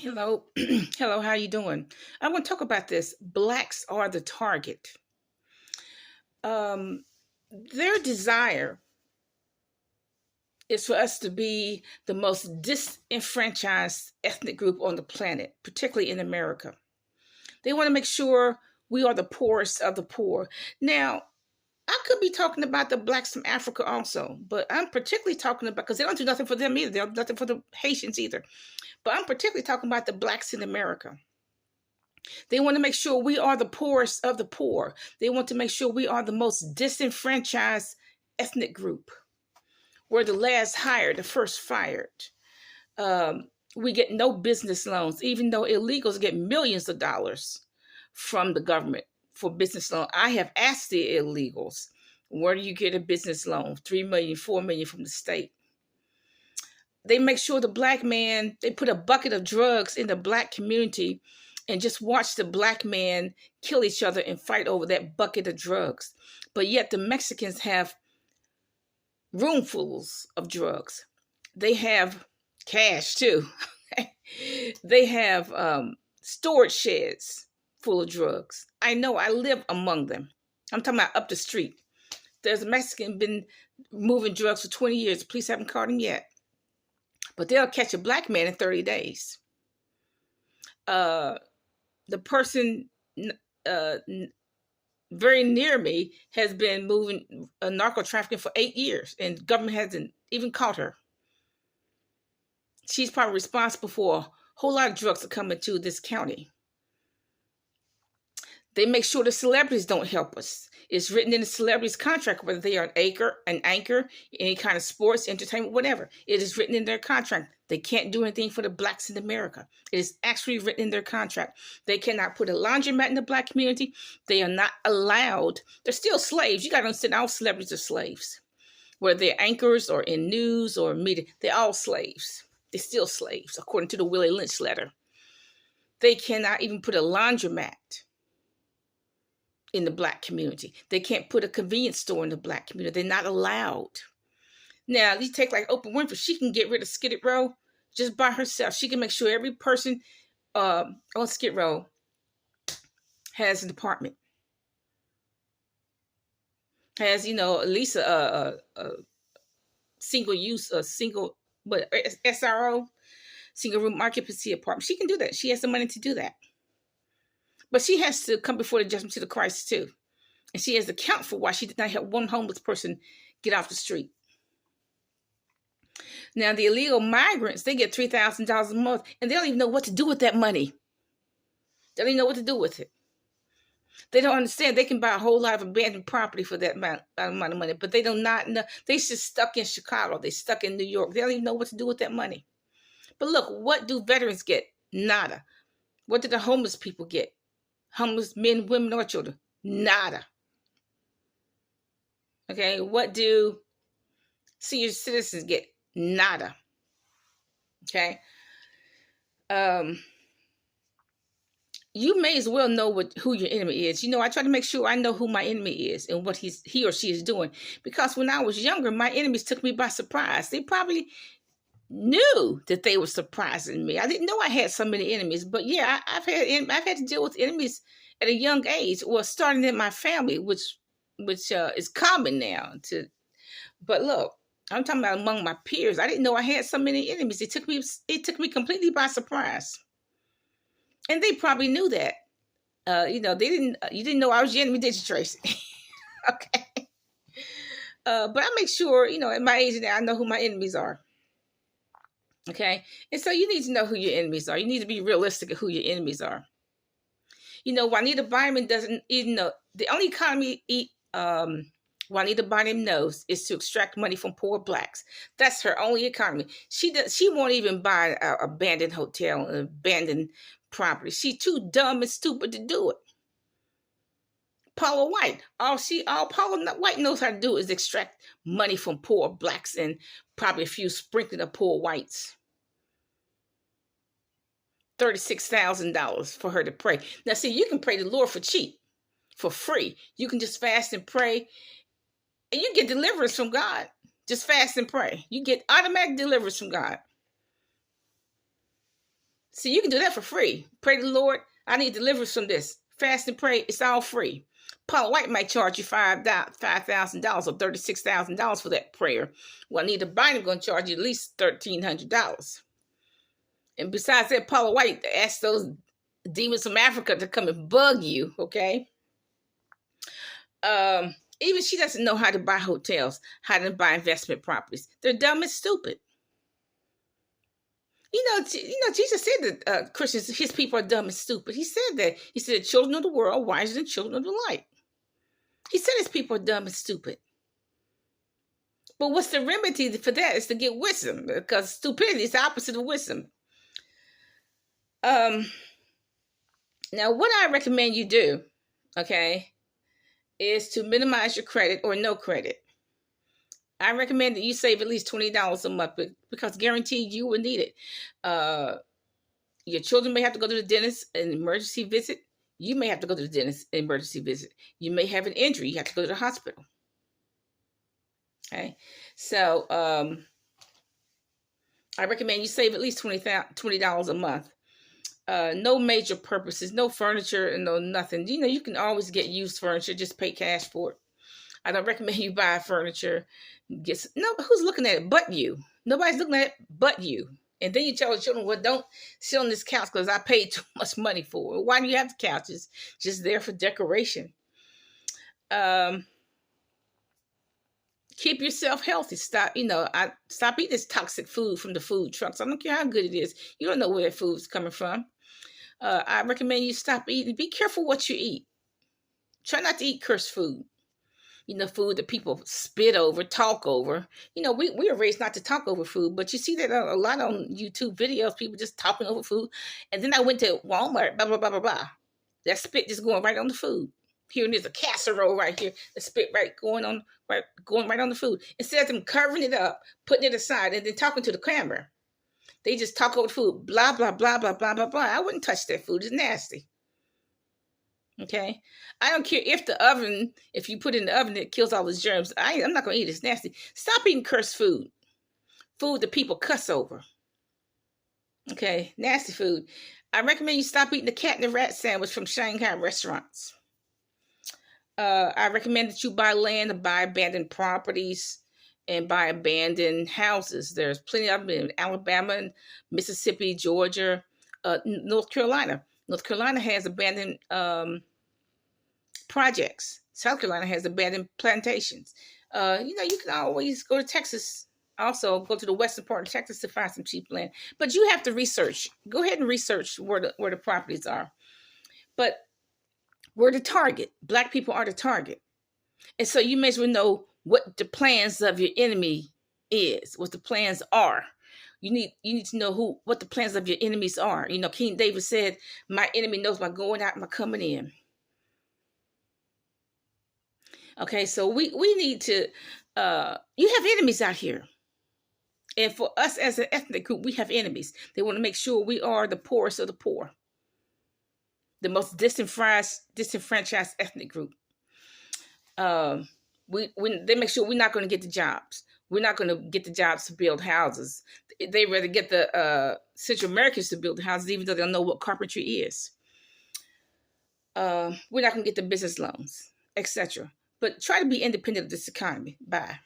Hello. Hello, how you doing? I want to talk about this. Blacks are the target. Um, their desire is for us to be the most disenfranchised ethnic group on the planet, particularly in America. They want to make sure we are the poorest of the poor. Now, I could be talking about the blacks from Africa also, but I'm particularly talking about because they don't do nothing for them either. They don't do nothing for the Haitians either. But I'm particularly talking about the blacks in America. They want to make sure we are the poorest of the poor. They want to make sure we are the most disenfranchised ethnic group. We're the last hired, the first fired. We get no business loans, even though illegals get millions of dollars from the government for business loan. I have asked the illegals, where do you get a business loan? 3 million, 4 million from the state. They make sure the black man, they put a bucket of drugs in the black community and just watch the black man kill each other and fight over that bucket of drugs. But yet the Mexicans have roomfuls of drugs. They have cash too. They have storage sheds full of drugs. I know, I live among them. I'm talking about up the street. There's a Mexican been moving drugs for 20 years. The police haven't caught him yet. But they'll catch a black man in 30 days. The person very near me has been moving narco trafficking for 8 years, and the government hasn't even caught her. She's probably responsible for a whole lot of drugs that come into this county. They make sure the celebrities don't help us. It's written in the celebrities' contract, whether they are an anchor, any kind of sports, entertainment, whatever. It is written in their contract. They can't do anything for the blacks in America. It is actually written in their contract. They cannot put a laundromat in the black community. They are not allowed. They're still slaves. You got to understand, all celebrities are slaves. Whether they're anchors or in news or media, they're all slaves. They're still slaves, according to the Willie Lynch letter. They cannot even put a laundromat in the black community. They can't put a convenience store in the black community. They're not allowed. Now, you take like Oprah Winfrey, she can get rid of Skid Row just by herself. She can make sure every person on Skid Row has an apartment. Has, at least a single use, SRO, single room occupancy apartment. She can do that. She has the money to do that. But she has to come before the judgment seat of Christ too. And she has to account for why she did not help one homeless person get off the street. Now, the illegal migrants, they get $3,000 a month, and they don't even know what to do with that money. They don't even know what to do with it. They don't understand. They can buy a whole lot of abandoned property for that amount of money, but they do not know. They're just stuck in Chicago. They're stuck in New York. They don't even know what to do with that money. But look, what do veterans get? Nada. What do the homeless people get? Homeless men, women, or children? Nada. Okay, what do senior citizens get? Nada. Okay. You may as well know who your enemy is. I try to make sure I know who my enemy is and what he or she is doing. Because when I was younger, my enemies took me by surprise. They probably knew that they were surprising me. I didn't know I had so many enemies, but yeah, I've had to deal with enemies at a young age. Well, starting in my family, which is common now. But look, I'm talking about among my peers. I didn't know I had so many enemies. It took me completely by surprise, and they probably knew that. You didn't know I was your enemy, did you, Tracy? Okay. But I make sure, at my age now, I know who my enemies are. Okay. And so you need to know who your enemies are. You need to be realistic of who your enemies are. Juanita Bynum doesn't even know. The only economy Juanita Bynum knows is to extract money from poor blacks. That's her only economy. She won't even buy an abandoned hotel, an abandoned property. She's too dumb and stupid to do it. Paula White, all Paula White knows how to do is extract money from poor blacks and probably a few sprinkling of poor whites. $36,000 for her to pray. Now, see, you can pray the Lord for cheap, for free. You can just fast and pray, and you get deliverance from God. Just fast and pray. You get automatic deliverance from God. See, you can do that for free. Pray to the Lord, I need deliverance from this. Fast and pray, it's all free. Paula White might charge you $5,000 or $36,000 for that prayer. Well, Anita Bynum going to charge you at least $1,300. And besides that, Paula White asked those demons from Africa to come and bug you, okay? Even she doesn't know how to buy hotels, how to buy investment properties. They're dumb and stupid. Jesus said that Christians, his people are dumb and stupid. He said that. He said, children of the world are wiser than children of the light. He said his people are dumb and stupid. But what's the remedy for that is to get wisdom, because stupidity is the opposite of wisdom. Now, what I recommend you do, okay, is to minimize your credit or no credit. I recommend that you save at least $20 a month because guaranteed you will need it. Your children may have to go to the dentist, an emergency visit. You may have to go to the dentist, an emergency visit. You may have an injury. You have to go to the hospital. Okay. So I recommend you save at least $20 a month. No major purposes, no furniture, no nothing. You can always get used furniture. Just pay cash for it. I don't recommend you buy furniture. Who's looking at it but you? Nobody's looking at it but you. And then you tell the children, well, don't sit on this couch because I paid too much money for it. Why do you have the couch? It's just there for decoration. Keep yourself healthy. Stop eating this toxic food from the food trucks. I don't care how good it is. You don't know where that food's coming from. I recommend you stop eating. Be careful what you eat. Try not to eat cursed food. Food that people spit over, talk over. We were raised not to talk over food, but you see that a lot on YouTube videos, people just talking over food. And then I went to Walmart, blah, blah, blah, blah, blah. That spit just going right on the food. Here, there's a casserole right here. The spit going right on the food. Instead of them covering it up, putting it aside, and then talking to the camera. They just talk over the food, blah, blah, blah, blah, blah, blah, blah. I wouldn't touch that food. It's nasty. Okay, I don't care if you put it in the oven, it kills all the germs. I'm not going to eat it. It's nasty. Stop eating cursed food that people cuss over. Okay, nasty food. I recommend you stop eating the cat and the rat sandwich from Shanghai restaurants. I recommend that you buy land and buy abandoned properties and buy abandoned houses. There's plenty of them in Alabama, Mississippi, Georgia, North Carolina. North Carolina has abandoned projects. South Carolina has abandoned plantations. You can always go to Texas. Also, go to the western part of Texas to find some cheap land. But you have to research. Go ahead and research where the properties are. But we're the target. Black people are the target. And so you may as well know what the plans of your enemy is, what the plans are. You need to know what the plans of your enemies are. King David said, my enemy knows my going out and my coming in. Okay, so we need to, you have enemies out here. And for us as an ethnic group, we have enemies. They want to make sure we are the poorest of the poor. The most disenfranchised ethnic group. They make sure we're not going to get the jobs. We're not going to get the jobs to build houses. They rather get the Central Americans to build the houses, even though they don't know what carpentry is. We're not going to get the business loans, etc. But try to be independent of this economy. Bye.